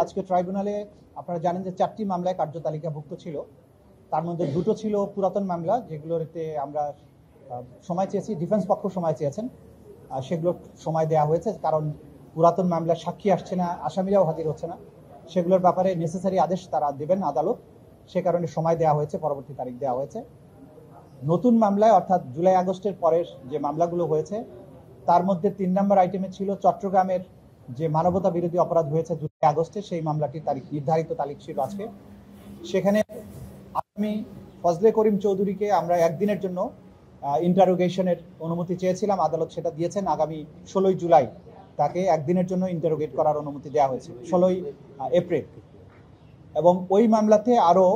আজকে ট্রাইব্যুনালে আপনারা জানেন যে 4টি মামলায় কার্যতালিকাভুক্ত ছিল। তার মধ্যে 2টো ছিল পুরাতন মামলা, যেগুলোতে আমরা সময় চেয়েছি, ডিফেন্স পক্ষ সময় চেয়েছেন, সেগুলোর সময় দেওয়া হয়েছে। কারণ পুরাতন মামলার সাক্ষী আসছে না, আসামিরাও হাজির হচ্ছে না, সেগুলোর ব্যাপারে নেসেসারি আদেশ তারা দেবেন আদালত, সে কারণে সময় দেওয়া হয়েছে, পরবর্তী তারিখ দেওয়া হয়েছে। নতুন মামলায় অর্থাৎ জুলাই আগস্টের পরের যে মামলাগুলো হয়েছে তার মধ্যে 3 নম্বর আইটেমে ছিল চট্টগ্রামের যে মানবতা বিরোধী অপরাধ হয়েছে জুলাই আগস্টে, সেই মামলাটির তারিখ নির্ধারিত তারিখ ছিল আজকে। সেখানে আসামি ফজলে করিম চৌধুরীকে আমরা একদিনের জন্য ইন্টারোগেশনের অনুমতি চেয়েছিলাম, আদালত সেটা দিয়েছেন। আগামী 16 জুলাই তাকে একদিনের জন্য ইন্টারোগেট করার অনুমতি দেওয়া হয়েছে, 16 এপ্রিল। এবং ওই মামলাতে আরও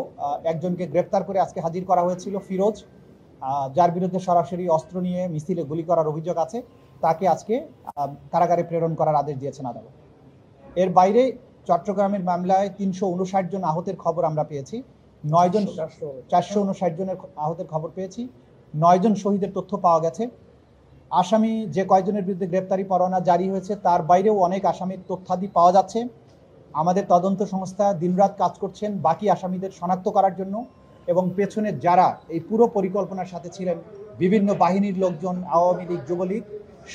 একজনকে গ্রেপ্তার করে আজকে হাজির করা হয়েছিল, ফিরোজ, যার বিরুদ্ধে সরাসরি অস্ত্র নিয়ে মিছিলে গুলি করার অভিযোগ আছে। তাকে আজকে কারাগারে প্রেরণ করার আদেশ দিয়েছেন আদালত। এর বাইরে চট্টগ্রামের মামলায় 359 জন আহতের খবর আমরা পেয়েছি, 459 জনের আহতের খবর পেয়েছি, 9 জন শহীদের তথ্য পাওয়া গেছে। আসামি যে কয়জনের বিরুদ্ধে গ্রেপ্তারি পরোয়ানা জারি হয়েছে তার বাইরেও অনেক আসামির তথ্যাদি পাওয়া যাচ্ছে। আমাদের তদন্ত সংস্থা দিনরাত কাজ করছেন বাকি আসামিদের শনাক্ত করার জন্য, এবং পেছনে যারা এই পুরো পরিকল্পনার সাথে ছিলেন, বিভিন্ন বাহিনীর লোকজন, আওয়ামী লীগ, যুবলীগ,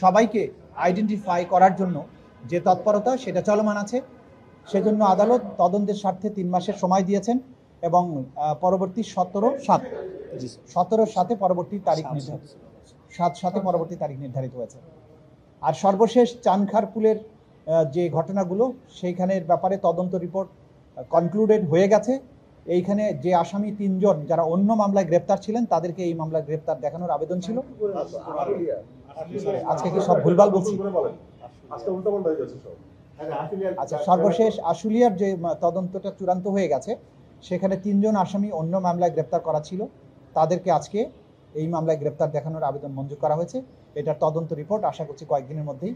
সবাইকে আইডেন্টিফাই করার জন্য যে তৎপরতা সেটা চলমান আছে। সেজন্য আদালত তদন্তের স্বার্থে 3 মাসের সময় দিয়েছেন এবং পরবর্তী 17 পরবর্তী তারিখ নির্ধারিত হয়েছে। আর সর্বশেষ চানখারপুলের যে ঘটনাগুলো, সেইখানের ব্যাপারে তদন্ত রিপোর্ট কনক্লুডেড হয়ে গেছে। এইখানে যে আসামি 3 জন যারা অন্য মামলায় গ্রেপ্তার ছিলেন, তাদেরকে এই মামলায় গ্রেপ্তার দেখানোর আবেদন ছিল। আজকে কি সব ভুলভাল বলছি? আচ্ছা, সর্বশেষ আশুলিয়ার যে তদন্তটা চূড়ান্ত হয়ে গেছে, সেখানে 3 জন আসামি অন্য মামলায় গ্রেপ্তার করা ছিল, তাদেরকে আজকে এই মামলায় গ্রেপ্তার দেখানোর আবেদন মঞ্জুর করা হয়েছে। এটার তদন্ত রিপোর্ট আশা করছি কয়েকদিনের মধ্যেই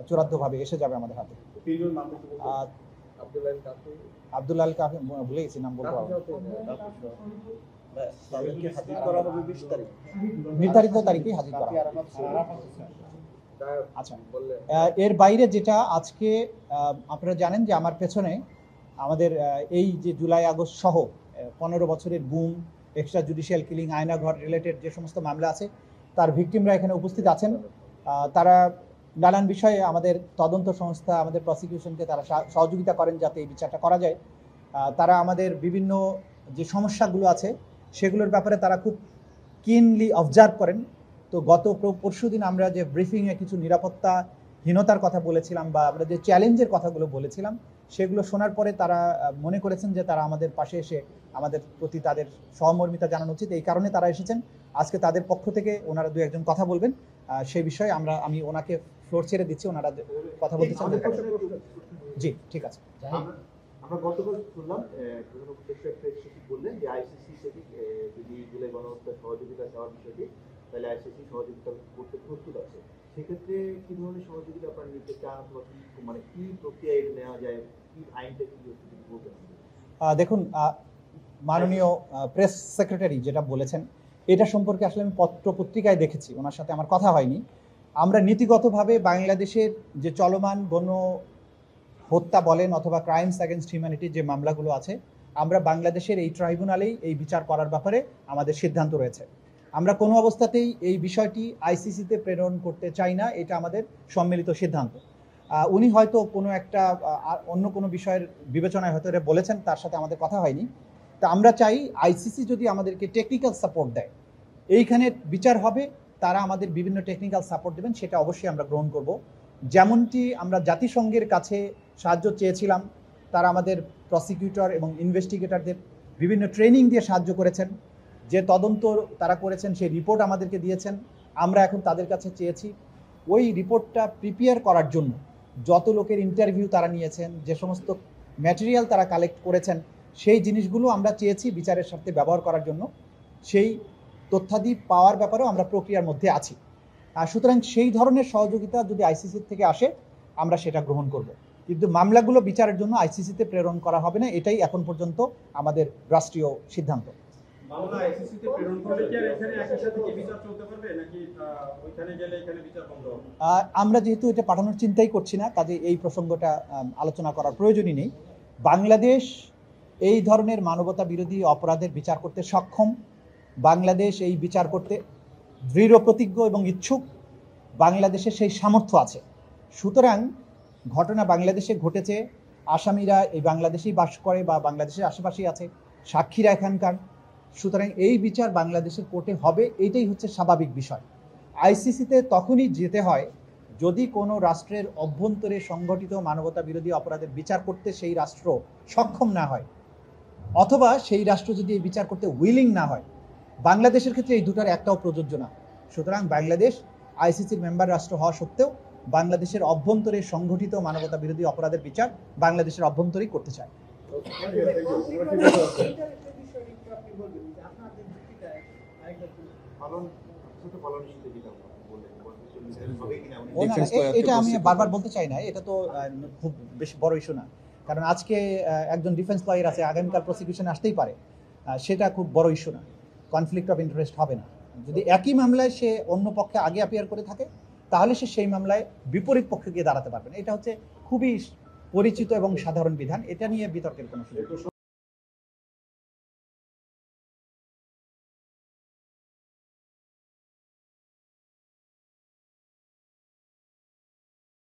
চূড়ান্তভাবে এসে যাবে আমাদের হাতে। আব্দুল্লাহ কাফি, ভুলে গেছি নাম বলতে, নির্ধারিত তারিখেই হাজির করা। আচ্ছা, এর বাইরে যেটা আজকে আপনারা জানেন যে আমার পেছনে আমাদের এই যে জুলাই আগস্ট সহ 15 বছরের গুম, extra judicial killing, Aynaghor related যে সমস্ত মামলা আছে, তার ভিকটিমরা এখানে উপস্থিত আছেন। তারা নানান বিষয়ে আমাদের তদন্ত সংস্থা, আমাদের প্রসিকিউশনকে তারা সহযোগিতা করেন যাতে এই বিচারটা করা যায়। তারা আমাদের বিভিন্ন যে সমস্যাগুলো আছে সেগুলোর ব্যাপারে তারা খুব কিনলি অবজার্ভ করেন। তো গত পরশুদিন আমরা যে ব্রিফিংয়ে কিছু নিরাপত্তাহীনতার কথা বলেছিলাম বা আমরা যে চ্যালেঞ্জের কথাগুলো বলেছিলাম, সেগুলো শোনার পরে তারা মনে করেছেন যে তারা আমাদের পাশে এসে আমাদের প্রতি তাদের সহমর্মিতা জানানো উচিত। এই কারণে তারা এসেছেন। আজকে তাদের পক্ষ থেকে ওনারা 2-1 কথা বলবেন, সেই বিষয়ে আমি ওনাকে ফ্লোর ছেড়ে দিচ্ছি, ওনারা কথা বলতে চান। জি, ঠিক আছে। আমরা গতকাল শুনলাম প্রধান উপদেষ্টা একটা সচিব বললেন যে আইসিসি থেকে যদি জুলাই গণহত্যা সহযোগিতা চাওয়ার বিষয়টি, তাহলে আইসিসি সহযোগিতা করতে প্রস্তুত আছে। সেক্ষেত্রে কি ধরনের সহযোগিতা আপনারা নিতে চান, অথবা মানে কি প্রক্রিয়া এটা নেওয়া যায়, কি আইনটা কি বলবেন? দেখুন, মাননীয় প্রেস সেক্রেটারি যেটা বলেছেন, এটা সম্পর্কে আসলে আমি পত্র পত্রিকায় দেখেছি, ওনার সাথে আমার কথা হয়নি। আমরা নীতিগতভাবে বাংলাদেশের যে চলমান গণ হত্যা বলেন অথবা ক্রাইমস অ্যাগেনস্ট হিউম্যানিটি যে মামলাগুলো আছে, আমরা বাংলাদেশের এই ট্রাইব্যুনালেই এই বিচার করার ব্যাপারে আমাদের সিদ্ধান্ত রয়েছে। আমরা কোনো অবস্থাতেই এই বিষয়টি আইসিসিতে প্রেরণ করতে চাই না, এটা আমাদের সম্মিলিত সিদ্ধান্ত। উনি হয়তো কোনো একটা অন্য কোনো বিষয়ের বিবেচনায় হয়তো এটা বলেছেন, তার সাথে আমাদের কথা হয়নি। তা আমরা চাই আইসিসি যদি আমাদেরকে টেকনিক্যাল সাপোর্ট দেয়, এইখানে বিচার হবে, তারা আমাদের বিভিন্ন টেকনিক্যাল সাপোর্ট দেবেন, সেটা অবশ্যই আমরা গ্রহণ করব। যেমনটি আমরা জাতিসংঘের কাছে সাহায্য চেয়েছিলাম, তারা আমাদের প্রসিকিউটর এবং ইনভেস্টিগেটরদের বিভিন্ন ট্রেনিং দিয়ে সাহায্য করেছেন। যে তদন্ত তারা করেছেন সেই রিপোর্ট আমাদেরকে দিয়েছেন। আমরা এখন তাদের কাছে চেয়েছি ওই রিপোর্টটা প্রিপেয়ার করার জন্য যত লোকের ইন্টারভিউ তারা নিয়েছেন, যে সমস্ত ম্যাটেরিয়াল তারা কালেক্ট করেছেন, সেই জিনিসগুলো আমরা চেয়েছি বিচারের স্বার্থে ব্যবহার করার জন্য। সেই তথ্যাদি পাওয়ার ব্যাপারেও আমরা প্রক্রিয়ার মধ্যে আছি। সুতরাং সেই ধরনের সহযোগিতা যদি আইসিসির থেকে আসে, আমরা সেটা গ্রহণ করব। কিন্তু মামলাগুলো বিচারের জন্য আইসিসিতে প্রেরণ করা হবে না, এটাই এখন পর্যন্ত আমাদের রাষ্ট্রীয় সিদ্ধান্ত। মামলা আইসিসিতে প্রেরণ করলে কি আর এখানে একই সাথে কি বিচার চলতে পারবে নাকি ওইখানে গেলে এখানে বিচার বন্ধ হবে? আমরা যেহেতু এটা পাঠানোর চিন্তাই করছি না, কাজে এই প্রসঙ্গটা আলোচনা করার প্রয়োজনই নেই। বাংলাদেশ এই ধরনের মানবতা বিরোধী অপরাধের বিচার করতে সক্ষম, বাংলাদেশ এই বিচার করতে দৃঢ় প্রতিজ্ঞ এবং ইচ্ছুক, বাংলাদেশের সেই সামর্থ্য আছে। সুতরাং ঘটনা বাংলাদেশে ঘটেছে, আসামিরা এই বাংলাদেশেই বাস করে বা বাংলাদেশের আশেপাশেই আছে, সাক্ষীরা এখানকার। সুতরাং এই বিচার বাংলাদেশের কোর্টে হবে, এইটাই হচ্ছে স্বাভাবিক বিষয়। আইসিসিতে তখনই যেতে হয় যদি কোনো রাষ্ট্রের অভ্যন্তরে সংগঠিত মানবতা বিরোধী অপরাধের বিচার করতে সেই রাষ্ট্র সক্ষম না হয়, অথবা সেই রাষ্ট্র যদি এই বিচার করতে উইলিং না হয়। বাংলাদেশের ক্ষেত্রে এই দুটার একটাও প্রযোজ্য না। সুতরাং বাংলাদেশ আইসিসির মেম্বার রাষ্ট্র হওয়া সত্ত্বেও বাংলাদেশের অভ্যন্তরে সংগঠিত মানবতা বিরোধী অপরাধের বিচার বাংলাদেশের অভ্যন্তরেই করতে চায়। এটা আমি বারবার বলতে চাই না, এটা তো খুব বেশি বড় ইস্যু না। কারণ আজকে একজন ডিফেন্স লয়ার আছে, আগামীকাল প্রসিকিউশন আসতেই পারে, সেটা খুব বড় ইস্যু না, কনফ্লিক্ট অফ ইন্টারেস্ট হবে না। যদি একই মামলায় সে অন্য পক্ষে আগে অ্যাপিয়ার করে থাকে, তাহলে সে সেই মামলায় বিপরীত পক্ষে গিয়ে দাঁড়াতে পারবে না। এটা হচ্ছে খুবই পরিচিত এবং সাধারণ বিধান, এটা নিয়ে বিতর্কের কোনো সুযোগ নেই।